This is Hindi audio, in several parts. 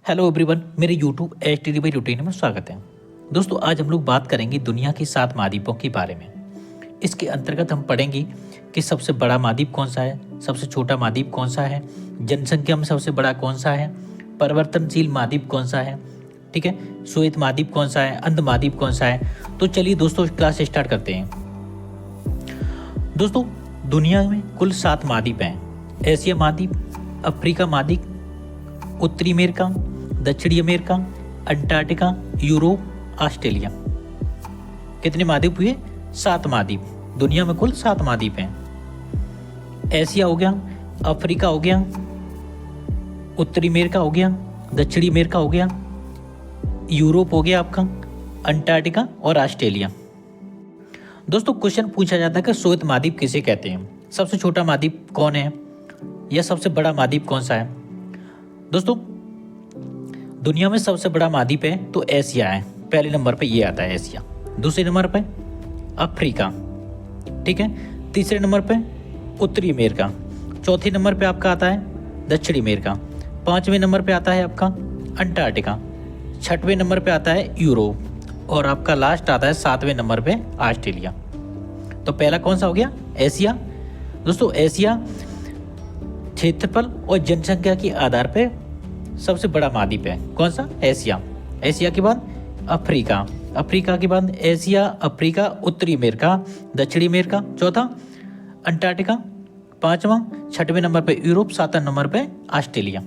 हेलो एवरीवन, मेरे यूट्यूब HTDB रूटीन में स्वागत है। दोस्तों, आज हम लोग बात करेंगे दुनिया के 7 महाद्वीपों के बारे में। इसके अंतर्गत हम पढ़ेंगे कि सबसे बड़ा महाद्वीप कौन सा है, सबसे छोटा महाद्वीप कौन सा है, जनसंख्या में सबसे बड़ा कौन सा है, परिवर्तनशील महाद्वीप कौन सा है, ठीक है, श्वेत महाद्वीप कौन सा है, अंध महाद्वीप कौन सा है। तो चलिए दोस्तों, क्लास स्टार्ट करते हैं। दोस्तों, दुनिया में कुल 7 महाद्वीप हैं। एशिया महाद्वीप, अफ्रीका महाद्वीप, उत्तरी अमेरिका, दक्षिणी अमेरिका, अंटार्कटिका, यूरोप, ऑस्ट्रेलिया। कितने महाद्वीप हुए? 7 महाद्वीप। दुनिया में कुल 7 महाद्वीप हैं। एशिया हो गया, अफ्रीका हो गया, उत्तरी अमेरिका हो गया, दक्षिणी अमेरिका हो गया, यूरोप हो गया आपका, अंटार्कटिका और ऑस्ट्रेलिया। दोस्तों, क्वेश्चन पूछा जाता है कि श्वेत महाद्वीप किसे कहते हैं, सबसे छोटा महाद्वीप कौन है या सबसे बड़ा महाद्वीप कौन सा है। दोस्तों, दुनिया में सबसे बड़ा महाद्वीप है तो एशिया है। पहले नंबर पे ये आता है एशिया, दूसरे नंबर पे अफ्रीका, ठीक है, तीसरे नंबर पे उत्तरी अमेरिका, चौथे नंबर पे आपका आता है दक्षिणी अमेरिका, 5वें नंबर पे आता है आपका अंटार्कटिका, 6वें नंबर पे आता है यूरोप और आपका लास्ट आता है 7वें नंबर पे ऑस्ट्रेलिया। तो पहला कौन सा हो गया? एशिया। दोस्तों, एशिया क्षेत्रफल और जनसंख्या के आधार पे सबसे बड़ा महाद्वीप है। कौन सा? एशिया। एशिया के बाद अफ्रीका, अफ्रीका के बाद एशिया, अफ्रीका, उत्तरी अमेरिका, दक्षिणी अमेरिका, चौथा अंटार्कटिका, 5वां, 6वें नंबर पे यूरोप, 7वें नंबर पे ऑस्ट्रेलिया।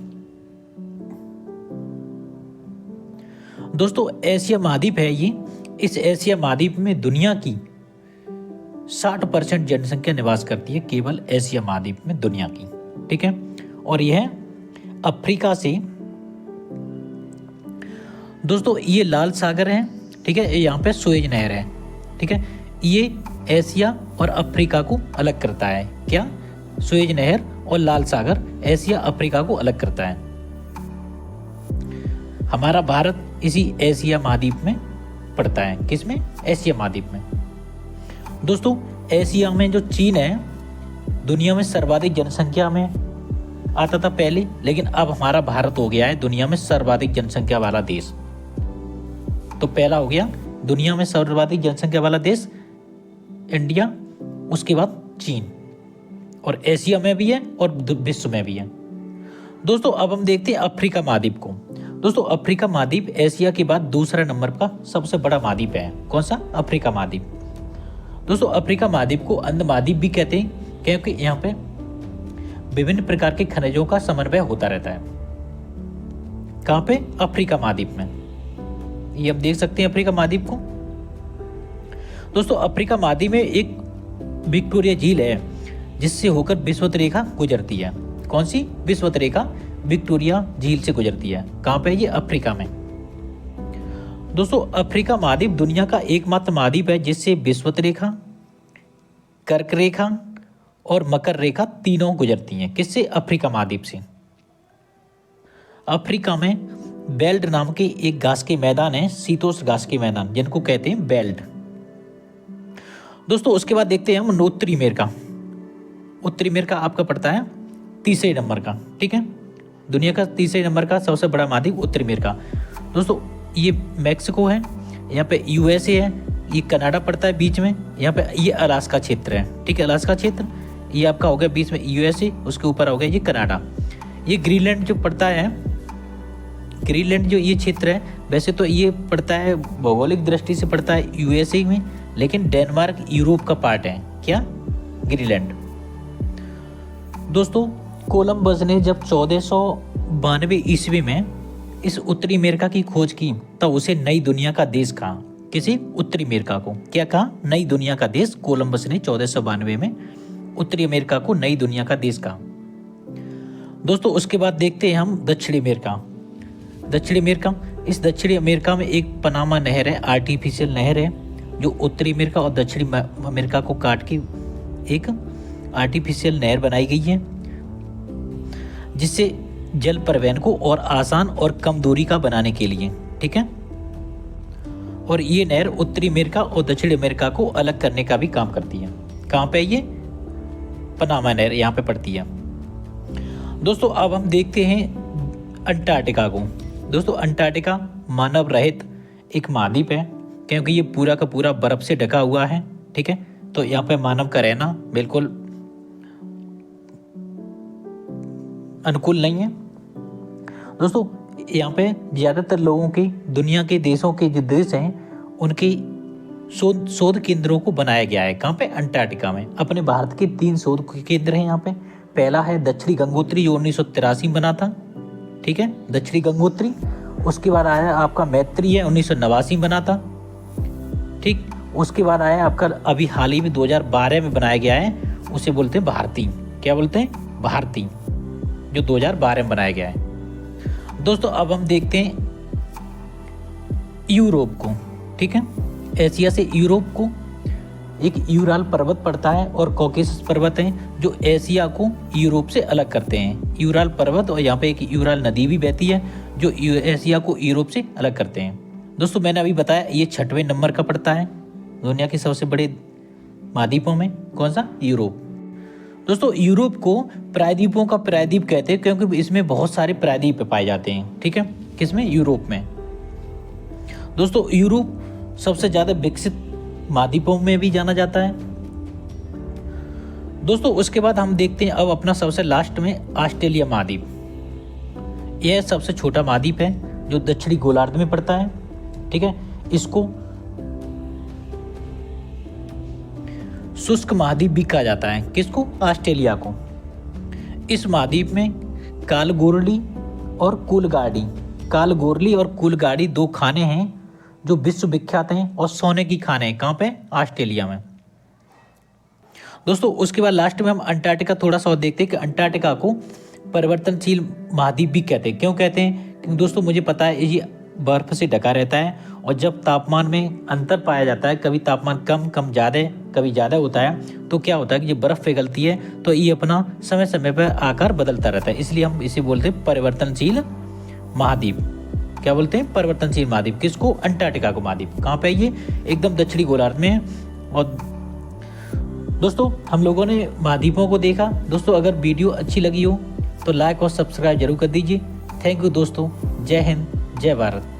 दोस्तों, एशिया महाद्वीप है ये। इस एशिया महाद्वीप में दुनिया की 60% जनसंख्या निवास करती है, केवल एशिया महाद्वीप में दुनिया की, ठीक है। और यह अफ्रीका से, दोस्तों ये लाल सागर है, ठीक है, यहाँ पे सुएज नहर है, ठीक है। ये एशिया और अफ्रीका को अलग करता है। क्या? सुएज नहर और लाल सागर एशिया अफ्रीका को अलग करता है। हमारा भारत इसी एशिया महाद्वीप में पड़ता है। किसमें? एशिया महाद्वीप में। दोस्तों, एशिया में जो चीन है, दुनिया में सर्वाधिक जनसंख्या में आता था पहले, लेकिन अब हमारा भारत हो गया है दुनिया में सर्वाधिक जनसंख्या वाला देश। तो पहला हो गया दुनिया में सर्वाधिक जनसंख्या वाला देश इंडिया, उसके बाद चीन, और एशिया में भी है और विश्व में भी है। दोस्तों, अब हम देखते हैं अफ्रीका महाद्वीप को। दोस्तों, अफ्रीका महाद्वीप एशिया के बाद दूसरा नंबर का सबसे बड़ा महाद्वीप है। कौन सा? अफ्रीका महाद्वीप। दोस्तों, अफ्रीका महाद्वीप को अंध महाद्वीप भी कहते हैं, क्योंकि यहाँ पे विभिन्न प्रकार के खनिजों का समन्वय होता रहता है। कहाँ पे? अफ्रीका महाद्वीप में। ये आप देख सकते हैं अफ्रीका महाद्वीप को। दोस्तों, अफ्रीका महाद्वीप में एक विक्टोरिया झील है जिससे होकर विषुवत रेखा गुजरती है। कौन सी? विषुवत रेखा विक्टोरिया झील से गुजरती है। कहाँ पे? ये अफ्रीका में। दोस्तों, अफ्रीका महाद्वीप दुनिया का एकमात्र महाद्वीप है जिससे विषुवत रेखा, कर्क रेखा और मकर रेखा तीनों गुजरती हैं। किससे? अफ्रीका महाद्वीप से। अफ्रीका में बेल्ट नाम के एक घास के मैदान है, शीतोष्ण घास के मैदान, जिनको कहते हैं बेल्ट। दोस्तों, उसके बाद देखते हैं हम उत्तरी अमेरिका। उत्तरी अमेरिका आपका पड़ता है तीसरे नंबर का, ठीक है। दुनिया का तीसरे नंबर का सबसे बड़ा महाद्वीप उत्तरी अमेरिका। दोस्तों, ये मैक्सिको है, यहाँ पे USA है, ये कनाडा पड़ता है बीच में, यहाँ पे ये अलास्का क्षेत्र है, ठीक है। अलास्का क्षेत्र ये आपका हो गया बीच में USA, उसके ऊपर हो गया ये कनाडा। ये ग्रीनलैंड जो पड़ता है, ग्रीनलैंड जो ये क्षेत्र है, वैसे तो ये पड़ता है भौगोलिक दृष्टि से पड़ता है USA में, लेकिन डेनमार्क यूरोप का पार्ट है। क्या? ग्रीनलैंड। दोस्तों, कोलंबस ने जब 1492 ईस्वी में इस उत्तरी अमेरिका की खोज की, तब उसे नई दुनिया का देश कहा। किसी? उत्तरी अमेरिका को क्या कहा? नई दुनिया का देश। कोलंबस ने 1492 में उत्तरी अमेरिका को नई दुनिया का देश कहा। दोस्तों, उसके बाद देखते हैं हम दक्षिणी अमेरिका। दक्षिणी अमेरिका, इस दक्षिणी अमेरिका में एक पनामा नहर है, आर्टिफिशियल नहर है, जो उत्तरी अमेरिका और दक्षिणी अमेरिका को काट के एक आर्टिफिशियल नहर बनाई गई है, जिससे जल परिवहन को और आसान और कम दूरी का बनाने के लिए, ठीक है। और ये नहर उत्तरी अमेरिका और दक्षिणी अमेरिका को अलग करने का भी काम करती है। कहाँ पे? ये पनामा नहर यहाँ पे पड़ती है। दोस्तों, अब हम देखते हैं अंटार्कटिका को। दोस्तों अंटार्कटिका मानव रहित एक महाद्वीप है, क्योंकि ये पूरा का पूरा बर्फ से ढका हुआ है। ठीक है, तो यहाँ पे मानव का रहना बिल्कुल अनुकूल नहीं है। दोस्तों यहाँ पे ज़्यादातर लोगों की, दुनिया के देशों के जो देश हैं उनकी शोध केंद्रों को बनाया गया है। कहाँ पे? अंटार्कटिका में। अपने भारत के 3 शोध केंद्र हैं यहाँ पे। पहला है दक्षिणी गंगोत्री, जो 1983 में बना था। ठीक है, दक्षिणी गंगोत्री। उसके बाद आया आपका मैत्री है, 1989 में बना था। ठीक, उसके बाद आया आपका अभी हाल ही में 2012 में बनाया गया है, उसे बोलते हैं भारती। क्या बोलते हैं? भारती, जो 2012 में बनाया गया है। दोस्तों अब हम देखते हैं यूरोप को। ठीक है, एशिया से यूरोप को एक यूराल पर्वत पड़ता है और कॉकेसस पर्वत हैं जो एशिया को यूरोप से अलग करते हैं। यूराल पर्वत, और यहाँ पे एक यूराल नदी भी बहती है जो एशिया को यूरोप से अलग करते हैं। दोस्तों मैंने अभी बताया ये 6वें नंबर का पड़ता है दुनिया के सबसे बड़े महाद्वीपों में। कौन सा? यूरोप। दोस्तों यूरोप को प्रायद्वीपों का प्रायद्वीप कहते हैं, क्योंकि इसमें बहुत सारे प्रायद्वीप पाए जाते हैं। ठीक है, किसमें? यूरोप में। दोस्तों यूरोप सबसे ज़्यादा विकसित महाद्वीपों में भी जाना जाता है। दोस्तों उसके बाद हम देखते हैं अब अपना सबसे लास्ट में ऑस्ट्रेलिया महाद्वीप। यह सबसे छोटा महाद्वीप है जो दक्षिणी गोलार्ध में पड़ता है। ठीक है, इसको शुष्क महाद्वीप भी कहा जाता है। किसको? ऑस्ट्रेलिया को। इस महाद्वीप में कालगोरली और कूलगाड़ी और कूलगाड़ी 2 खाने हैं जो विश्व विख्यात हैं और सोने की खाने हैं। कहाँ पे? ऑस्ट्रेलिया में। दोस्तों उसके बाद लास्ट में हम अंटार्कटिका थोड़ा सा और देखते हैं कि अंटार्कटिका को परिवर्तनशील महाद्वीप भी कहते हैं। क्यों कहते हैं? क्योंकि दोस्तों मुझे पता है ये बर्फ से ढका रहता है, और जब तापमान में अंतर पाया जाता है, कभी तापमान कम ज़्यादा, कभी ज़्यादा होता है, तो क्या होता है कि जब बर्फ़ पिघलती है तो ये अपना समय समय पर आकार बदलता रहता है। इसलिए हम इसे बोलते हैं परिवर्तनशील महाद्वीप। क्या बोलते हैं? परिवर्तनशील महाद्वीप। किसको? अंटार्कटिका को महाद्वीप। कहाँ पे? ये एकदम दक्षिणी गोलार्ध में है। और दोस्तों हम लोगों ने महाद्वीपों को देखा। दोस्तों अगर वीडियो अच्छी लगी हो तो लाइक और सब्सक्राइब जरूर कर दीजिए। थैंक यू दोस्तों। जय हिंद, जय भारत।